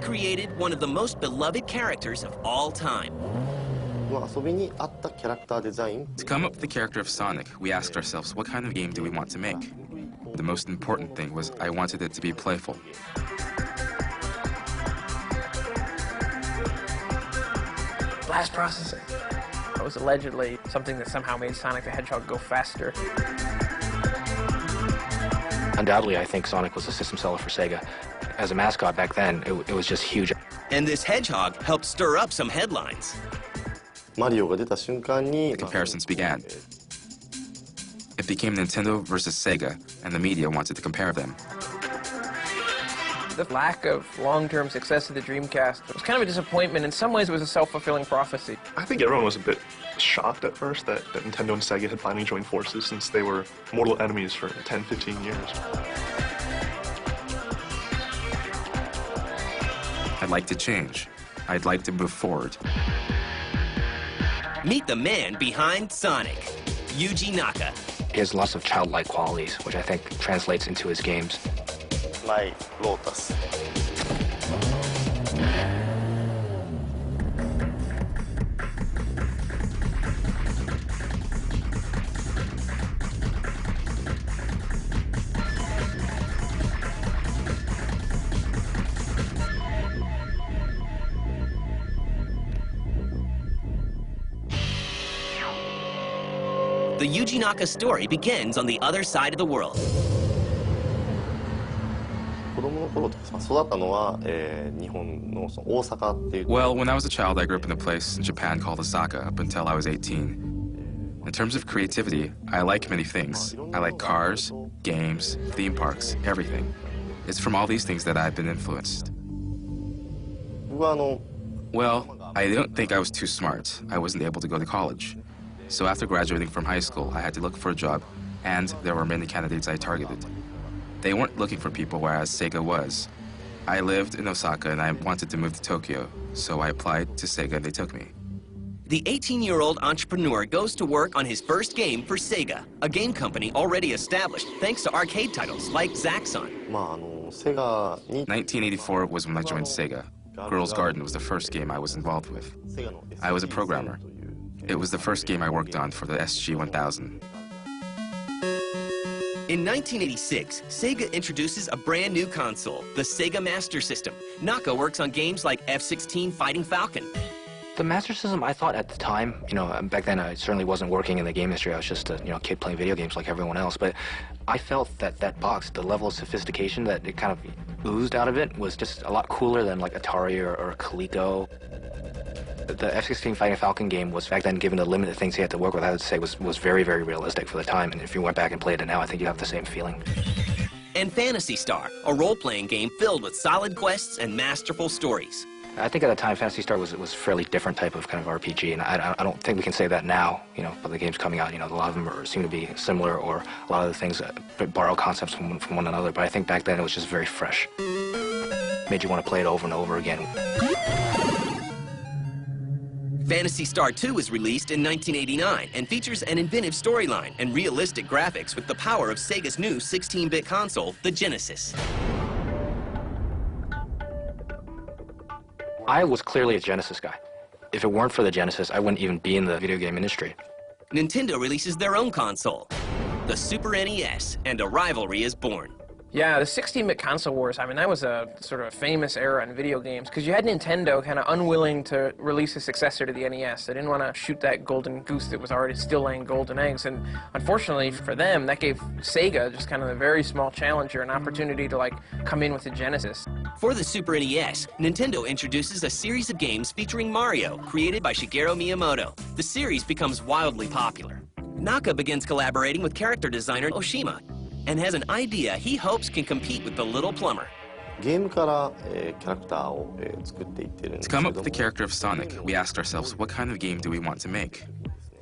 created one of the most beloved characters of all time. To come up with the character of Sonic, we asked ourselves, what kind of game do we want to make? The most important thing was I wanted it to be playful. Blast processing. It was allegedly something that somehow made Sonic the Hedgehog go faster. Undoubtedly, I think Sonic was a system seller for Sega. As a mascot back then, it was just huge. And this hedgehog helped stir up some headlines. The comparisons began. It became Nintendo versus Sega, and the media wanted to compare them. The lack of long-term success of the Dreamcast was kind of a disappointment. In some ways, it was a self-fulfilling prophecy. I think everyone was a bit shocked at first that Nintendo and Sega had finally joined forces, since they were mortal enemies for 10, 15 years. I'd like to change. I'd like to move forward. Meet the man behind Sonic, Yuji Naka. He has lots of childlike qualities, which I think translates into his games. My Lotus. The Yuji Naka story begins on the other side of the world. Well, when I was a child, I grew up in a place in Japan called Osaka up until I was 18. In terms of creativity, I like many things. I like cars, games, theme parks, everything. It's from all these things that I've been influenced. Well, I don't think I was too smart. I wasn't able to go to college. So after graduating from high school, I had to look for a job, and there were many candidates I targeted. They weren't looking for people, whereas Sega was. I lived in Osaka, and I wanted to move to Tokyo, so I applied to Sega, and they took me. The 18-year-old entrepreneur goes to work on his first game for Sega, a game company already established thanks to arcade titles like Zaxxon. 1984 was when I joined Sega. Girls' Garden was the first game I was involved with. I was a programmer. It was the first game I worked on for the SG-1000. In 1986, Sega introduces a brand new console, the Sega Master System. Naka works on games like F-16 Fighting Falcon. The Master System, I thought at the time, back then I certainly wasn't working in the game industry. I was just a kid playing video games like everyone else. But I felt that box, the level of sophistication that it kind of oozed out of it, was just a lot cooler than like Atari or Coleco. The F-16 Fighting Falcon game was, back then, given the limited things he had to work with, I would say was very, very realistic for the time. And if you went back and played it now, I think you have the same feeling. And Phantasy Star, a role-playing game filled with solid quests and masterful stories. I think at the time, Phantasy Star was a fairly different type of kind of RPG, and I don't think we can say that now, but the games coming out, a lot of them seem to be similar, or a lot of the things borrow concepts from one another, but I think back then it was just very fresh. Made you want to play it over and over again. Phantasy Star 2 was released in 1989 and features an inventive storyline and realistic graphics with the power of Sega's new 16-bit console, the Genesis. I was clearly a Genesis guy. If it weren't for the Genesis, I wouldn't even be in the video game industry. Nintendo releases their own console, the Super NES, and a rivalry is born. Yeah, the 16-bit console wars, I mean, that was a sort of famous era in video games, because you had Nintendo kind of unwilling to release a successor to the NES. They didn't want to shoot that golden goose that was already still laying golden eggs, and unfortunately for them, that gave Sega, just kind of a very small challenger, an opportunity to, come in with the Genesis. For the Super NES, Nintendo introduces a series of games featuring Mario, created by Shigeru Miyamoto. The series becomes wildly popular. Naka begins collaborating with character designer Oshima, and has an idea he hopes can compete with the Little Plumber. To come up with the character of Sonic, we asked ourselves, what kind of game do we want to make?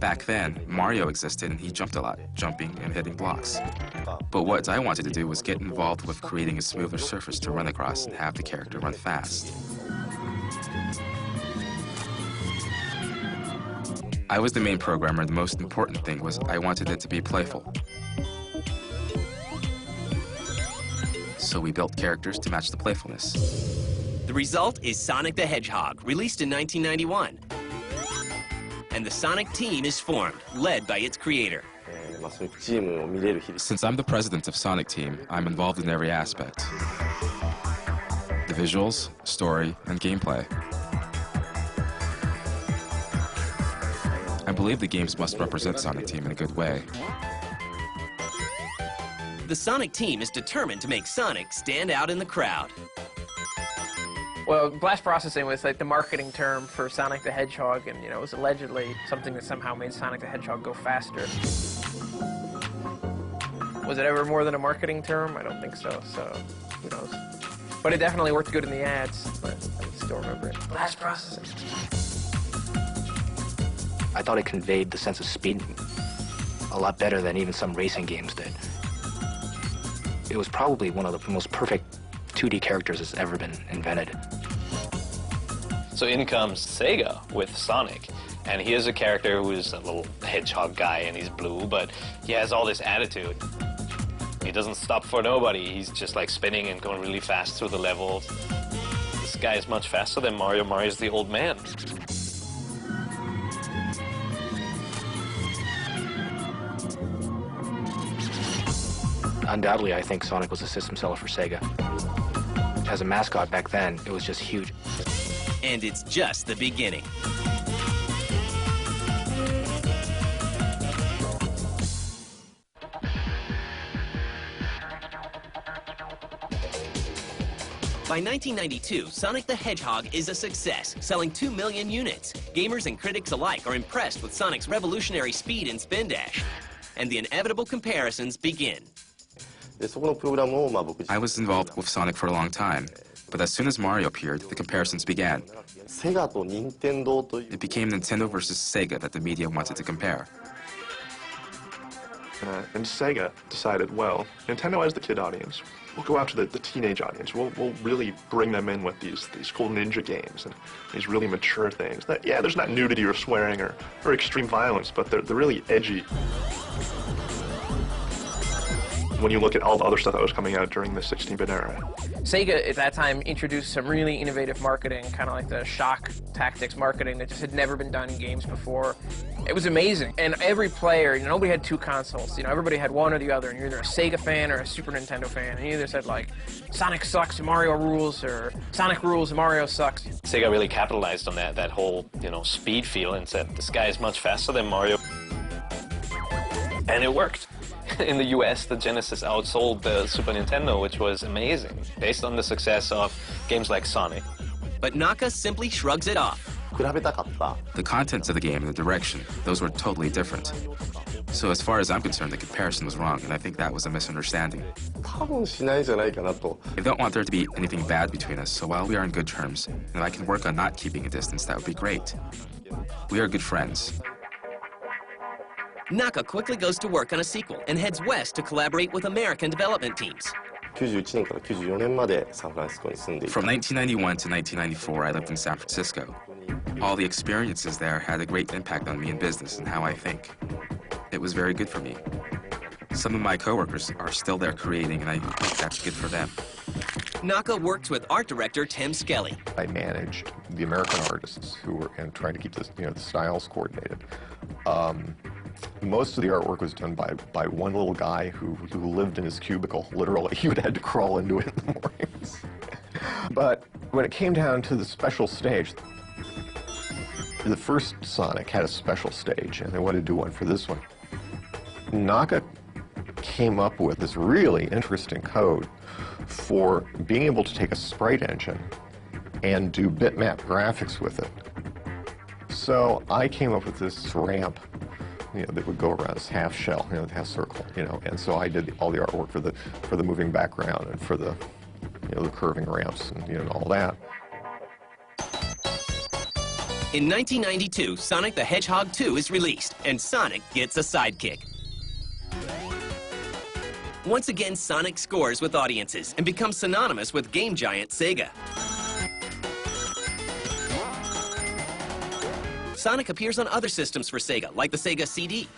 Back then, Mario existed and he jumped a lot, jumping and hitting blocks. But what I wanted to do was get involved with creating a smoother surface to run across and have the character run fast. I was the main programmer, and the most important thing was I wanted it to be playful. So we built characters to match the playfulness. The result is Sonic the Hedgehog, released in 1991. And the Sonic team is formed, led by its creator. そういうチームを見れる日々 Since I'm the president of Sonic Team, I'm involved in every aspect. The visuals, story, and gameplay. I believe the games must represent Sonic Team in a good way. The Sonic team is determined to make Sonic stand out in the crowd. Well, blast processing was like the marketing term for Sonic the Hedgehog, and it was allegedly something that somehow made Sonic the Hedgehog go faster. Was it ever more than a marketing term? I don't think so, so who knows. But it definitely worked good in the ads, but I can still remember it. Blast processing. I thought it conveyed the sense of speed a lot better than even some racing games did. It was probably one of the most perfect 2D characters that's ever been invented. So in comes Sega with Sonic, and he is a character who's a little hedgehog guy and he's blue, but he has all this attitude. He doesn't stop for nobody. He's just like spinning and going really fast through the levels. This guy is much faster than Mario. Mario's the old man. Undoubtedly, I think Sonic was a system seller for Sega. As a mascot back then, it was just huge. And it's just the beginning. By 1992, Sonic the Hedgehog is a success, selling 2 million units. Gamers and critics alike are impressed with Sonic's revolutionary speed and spin dash. And the inevitable comparisons begin. でそこのプログラムを僕 I was involved with Sonic for a long time, but as soon as Mario appeared, the comparisons began. セガと任天堂という It became Nintendo versus Sega that the media wanted to compare. And Sega decided, well, Nintendo has the kid audience. We'll go after the teenage audience. We'll really bring them in with these cool ninja games and these really mature things. That, yeah, there's not nudity or swearing or extreme violence, but they're really edgy. When you look at all the other stuff that was coming out during the 16-bit era. Sega at that time introduced some really innovative marketing, kind of like the shock tactics marketing that just had never been done in games before. It was amazing. And every player, nobody had two consoles. Everybody had one or the other, and you're either a Sega fan or a Super Nintendo fan. And you either said like, Sonic sucks, Mario rules, or Sonic rules, Mario sucks. Sega really capitalized on that whole, speed feel and said, this guy is much faster than Mario. And it worked. In the US, the Genesis outsold the Super Nintendo, which was amazing, based on the success of games like Sonic. But Naka simply shrugs it off. 比べたかった。 The contents of the game and the direction, those were totally different. So as far as I'm concerned, the comparison was wrong, and I think that was a misunderstanding. 多分しないんじゃないかなと。 I don't want there to be anything bad between us, so while we are on good terms, and I can work on not keeping a distance, that would be great. We are good friends. Naka quickly goes to work on a sequel and heads west to collaborate with American development teams. 91年から94年までサンフランシスコに住んでいた。 From 1991 to 1994, I lived in San Francisco. All the experiences there had a great impact on me in business and how I think. It was very good for me. Some of my coworkers are still there creating, and I think that's good for them. Naka works with art director Tim Skelly. I managed the American artists who were and trying to keep this, the styles coordinated. Most of the artwork was done by one little guy who lived in his cubicle. Literally, he would have to crawl into it in the mornings. But when it came down to the special stage, the first Sonic had a special stage, and they wanted to do one for this one. Naka came up with this really interesting code for being able to take a sprite engine and do bitmap graphics with it. So I came up with this ramp, that would go around this half shell, the half circle, and so I did all the artwork for the moving background and for the, the curving ramps and and all that. In 1992, Sonic the Hedgehog 2 is released, and Sonic gets a sidekick. Once again, Sonic scores with audiences and becomes synonymous with game giant Sega. Sonic appears on other systems for Sega, like the Sega CD.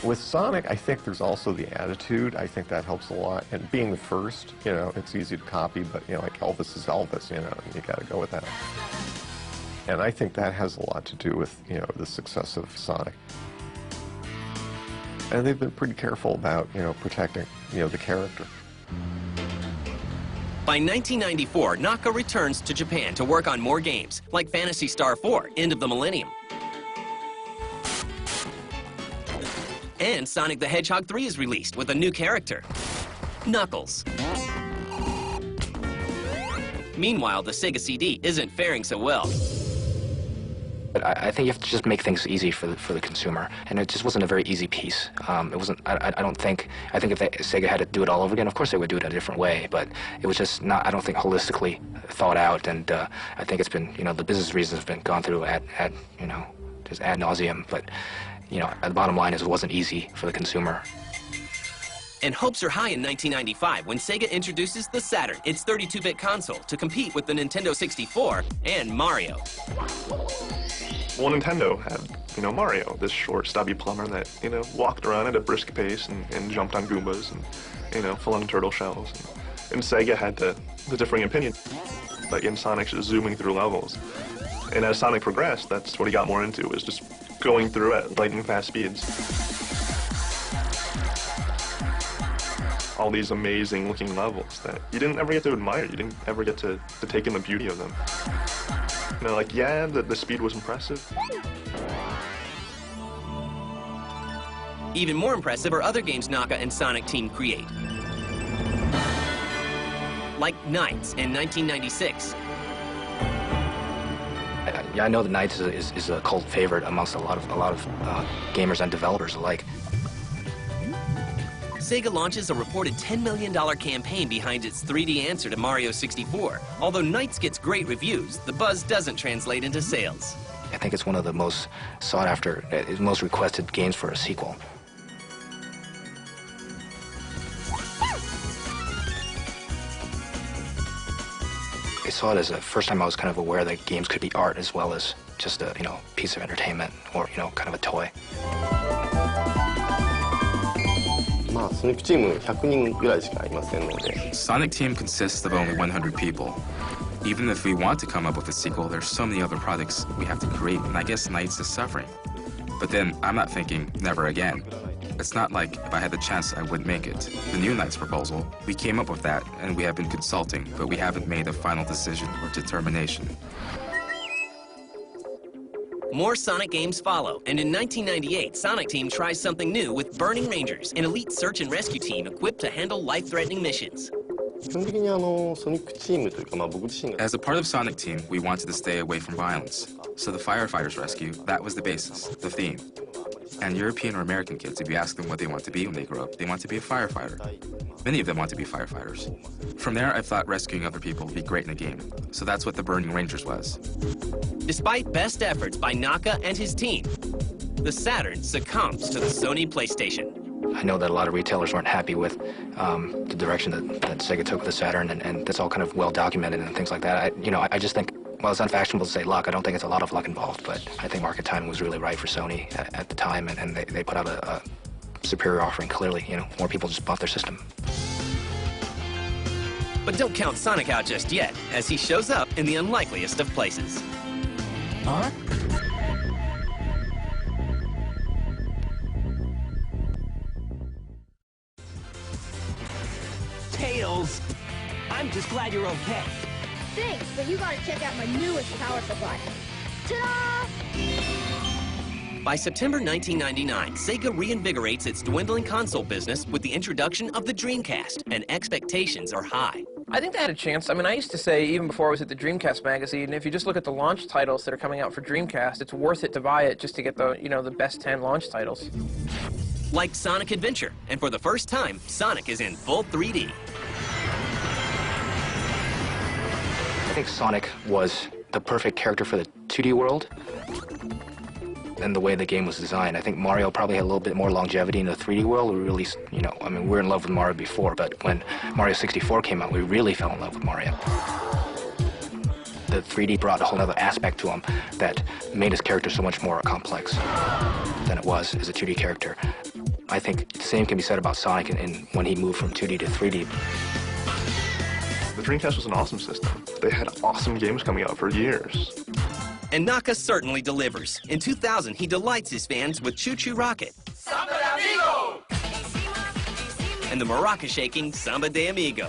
With Sonic, I think there's also the attitude. I think that helps a lot. And being the first, you know, it's easy to copy, but, you know, like Elvis is Elvis, you know, you got to go with that. And I think that has a lot to do with, you know, the success of Sonic. And they've been pretty careful about, you know, protecting, you know, the character. By 1994, Naka returns to Japan to work on more games, like Phantasy Star 4, End of the Millennium. And Sonic the Hedgehog 3 is released with a new character, Knuckles. Meanwhile, the Sega CD isn't faring so well. But I think you have to just make things easy for the consumer, and it just wasn't a very easy piece. It wasn't. I don't think. I think if Sega had to do it all over again, of course they would do it a different way. But it was just not. I don't think holistically thought out, and I think it's been. You know, the business reasons have been gone through ad you know, just ad nauseum. But you know, the bottom line is it wasn't easy for the consumer. And hopes are high in 1995 when Sega introduces the Saturn, its 32-bit console, to compete with the Nintendo 64 and Mario. Well, Nintendo had, you know, Mario, this short, stubby plumber that, you know, walked around at a brisk pace and jumped on Goombas and, you know, flung turtle shells. And Sega had the differing opinion. Like in Sonic's just zooming through levels. And as Sonic progressed, that's what he got more into, was just going through at lightning fast speeds. All these amazing looking levels that you didn't ever get to admire, you didn't ever get to take in the beauty of them. You know, like, yeah, the speed was impressive. Even more impressive are other games Naka and Sonic Team create, like Knights in 1996. Yeah, I know the Knights is a cult favorite amongst a lot of gamers and developers alike. Sega launches a reported $10 million campaign behind its 3D answer to Mario 64. Although Knights gets great reviews, the buzz doesn't translate into sales. I think it's one of the most sought after, most requested games for a sequel. I saw it as the first time I was kind of aware that games could be art as well as just a, you know, piece of entertainment or, you know, kind of a toy. まあソニックチーム100人ぐらいしかいませんので Sonic Team consists of only 100 people. Even if we want to come up with a sequel, there's so many other products we have to create, and I guess Knights is suffering. But then I'm not thinking never again. It's not like if I had the chance I would make it. The new Knights proposal, we came up with that, and we have been consulting, but we haven't made a final decision or determination. More Sonic games follow, and in 1998, Sonic Team tries something new with Burning Rangers, an elite search and rescue team equipped to handle life-threatening missions. 基本的にソニックチームというか、まあ、僕自身が As a part of Sonic Team, we wanted to stay away from violence. So the firefighters rescue, that was the basis, the theme. And European or American kids, if you ask them what they want to be when they grow up, they want to be a firefighter. Many of them want to be firefighters. From there, I thought rescuing other people would be great in a game. So that's what the Burning Rangers was. Despite best efforts by Naka and his team, the Saturn succumbs to the Sony PlayStation. I know that a lot of retailers weren't happy with the direction that Sega took with the Saturn, and that's all kind of well documented and things like that. I just think, well, it's unfashionable to say luck. I don't think it's a lot of luck involved, but I think market timing was really right for Sony at the time, and they put out a superior offering. Clearly, more people just bought their system. But don't count Sonic out just yet, as he shows up in the unlikeliest of places. Huh? Tails, I'm just glad you're okay. Thanks, but you gotta check out my newest power supply. Ta-da! By September 1999, Sega reinvigorates its dwindling console business with the introduction of the Dreamcast, and expectations are high. I think they had a chance. I mean, I used to say, even before I was at the Dreamcast magazine, if you just look at the launch titles that are coming out for Dreamcast, it's worth it to buy it just to get the, the best 10 launch titles. Like Sonic Adventure, and for the first time, Sonic is in full 3D. I think Sonic was the perfect character for the 2D world and the way the game was designed. I think Mario probably had a little bit more longevity in the 3D world. We really, I mean, we were in love with Mario before, but when Mario 64 came out, we really fell in love with Mario. The 3D brought a whole other aspect to him that made his character so much more complex than it was as a 2D character. I think the same can be said about Sonic and when he moved from 2D to 3D. The Dreamcast was an awesome system. They had awesome games coming out for years. And Naka certainly delivers. In 2000, he delights his fans with Choo Choo Rocket Samba de Amigo! and the maraca-shaking Samba de Amigo.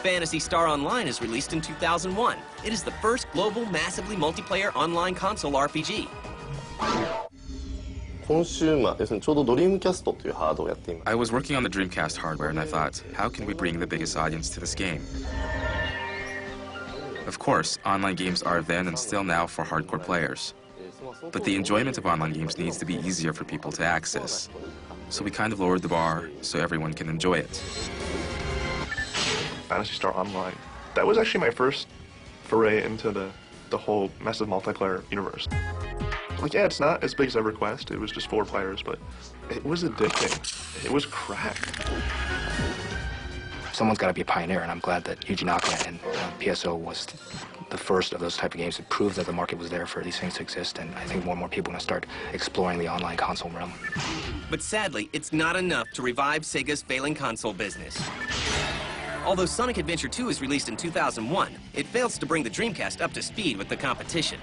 Phantasy Star Online is released in 2001. It is the first global, massively multiplayer online console RPG. コンシューマー、要するにちょうどドリームキャストというハードをやっています。 I was working on the Dreamcast hardware and I thought, how can we bring the biggest audience to this game? Of course, online games are then and still now for hardcore players. But the enjoyment of online games needs to be easier for people to access. So we kind of lowered the bar so everyone can enjoy it. Phantasy Star Online. That was actually my first foray into the whole massive multiplayer universe. Like, yeah, it's not as big as EverQuest. It was just 4 players, but it was addicting. It was crack. Someone's got to be a pioneer, and I'm glad that Yuji Naka and PSO was the first of those type of games that proved that the market was there for these things to exist, and I think more and more people are going to start exploring the online console realm. But sadly, it's not enough to revive Sega's failing console business. Although Sonic Adventure 2 is released in 2001, it fails to bring the Dreamcast up to speed with the competition.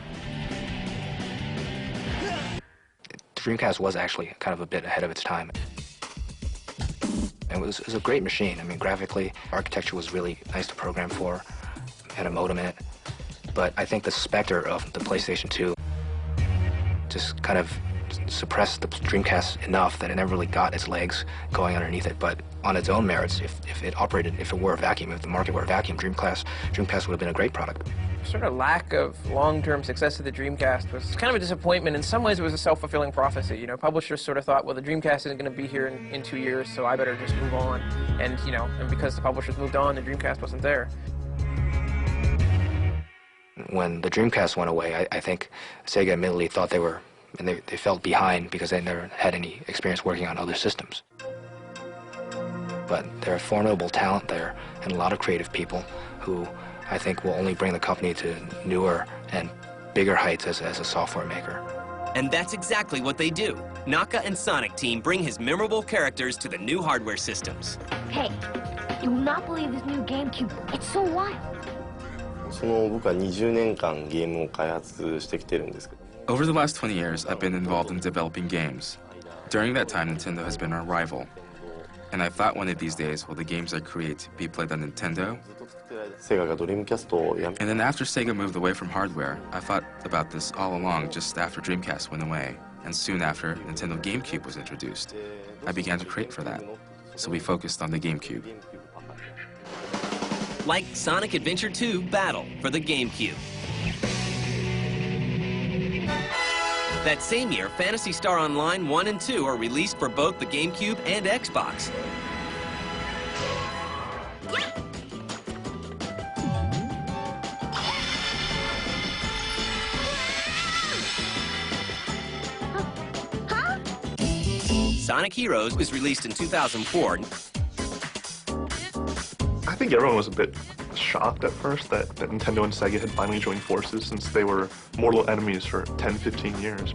The Dreamcast was actually kind of a bit ahead of its time. It was a great machine. I mean, graphically, architecture was really nice to program for, had a modem in it. But I think the specter of the PlayStation 2 just kind of suppressed the Dreamcast enough that it never really got its legs going underneath it. But on its own merits, if it operated, if it were a vacuum, if the market were a vacuum, Dreamcast would have been a great product. Sort of lack of long-term success of the Dreamcast was kind of a disappointment. In some ways, it was a self-fulfilling prophecy. You know, publishers sort of thought, well, the Dreamcast isn't going to be here in 2 years, so I better just move on. And, you know, and because the publishers moved on, the Dreamcast wasn't there. When the Dreamcast went away, I think Sega admittedly thought they felt behind because they never had any experience working on other systems. But there are formidable talent there and a lot of creative people who I think will only bring the company to newer and bigger heights as a software maker. And that's exactly what they do. Naka and Sonic Team bring his memorable characters to the new hardware systems. Hey, you will not believe this new GameCube. It's so wild. その僕は20年間ゲームを開発してきてるんですけど。 Over the last 20 years, I've been involved in developing games. During that time, Nintendo has been our rival. And I thought one of these days, will the games I create be played on Nintendo? セガがドリームキャストをやめ And then after Sega moved away from hardware, I thought about this all along just after Dreamcast went away. And soon after, Nintendo GameCube was introduced. I began to create for that. So we focused on the GameCube. Like Sonic Adventure 2 Battle for the GameCube. That same year, Phantasy Star Online 1 and 2 are released for both the GameCube and Xbox. Sonic Heroes was released in 2004. I think everyone was a bit shocked at first that Nintendo and Sega had finally joined forces since they were mortal enemies for 10, 15 years.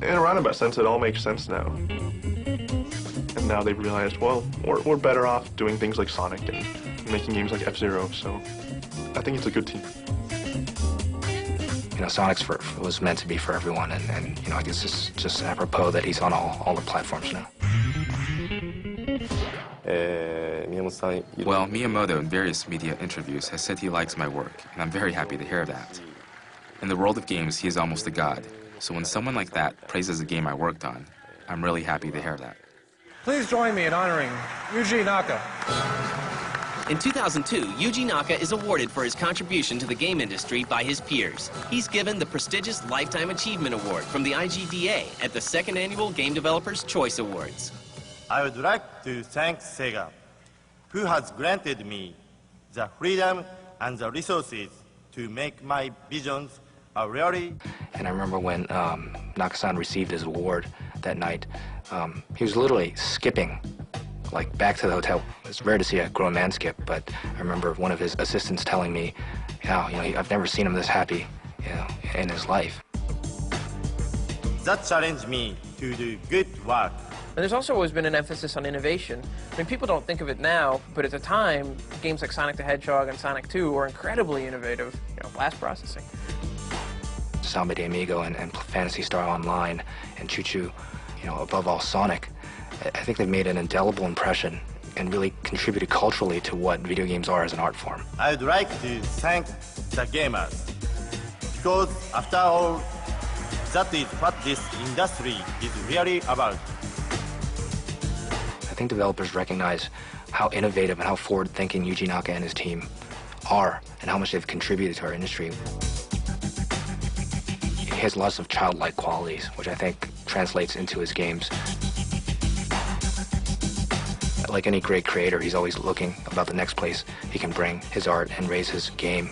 In a roundabout sense, it all makes sense now. And now they've realized, well, we're better off doing things like Sonic and making games like F-Zero, so I think it's a good team. You know, Sonic's was meant to be for everyone, and you know, I guess it's just apropos that he's on all the platforms now. Well, Miyamoto in various media interviews has said he likes my work, and I'm very happy to hear that. In the world of games, he is almost a god. So when someone like that praises a game I worked on, I'm really happy to hear that. Please join me in honoring Yuji Naka. In 2002, Yuji Naka is awarded for his contribution to the game industry by his peers. He's given the prestigious Lifetime Achievement Award from the IGDA at the second annual Game Developers' Choice Awards. I would like to thank Sega, who has granted me the freedom and the resources to make my visions a reality. And I remember when Naka-san received his award that night, he was literally skipping like back to the hotel. It's rare to see a grown man skip, but I remember one of his assistants telling me, you know, I've never seen him this happy, you know, in his life. that challenge me to do good work. And there's also always been an emphasis on innovation. I mean, people don't think of it now, but at the time, games like Sonic the Hedgehog and Sonic 2 were incredibly innovative. Blast processing. Samba de Amigo and Phantasy Star Online and Choo Choo, above all Sonic, I think they've made an indelible impression and really contributed culturally to what video games are as an art form. I'd like to thank the gamers, because after all, that is what this industry is really about. I think developers recognize how innovative and how forward-thinking Yuji Naka and his team are and how much they've contributed to our industry. He has lots of childlike qualities, which I think translates into his games. Like any great creator, he's always looking about the next place he can bring his art and raise his game.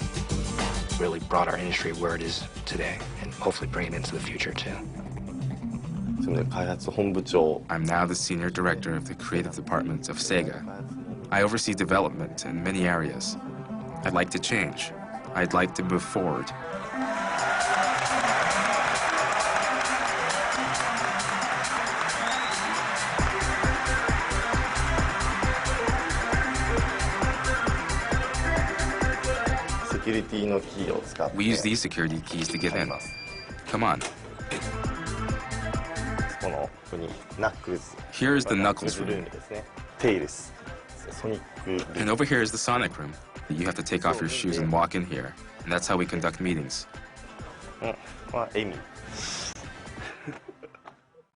Really brought our industry where it is today, and hopefully bring it into the future too. I'm now the senior director of the creative department of Sega. I oversee development in many areas. I'd like to change. I'd like to move forward. We use these security keys to get in. Come on. Here is the Knuckles room. And over here is the Sonic room. You have to take off your shoes and walk in here. And that's how we conduct meetings.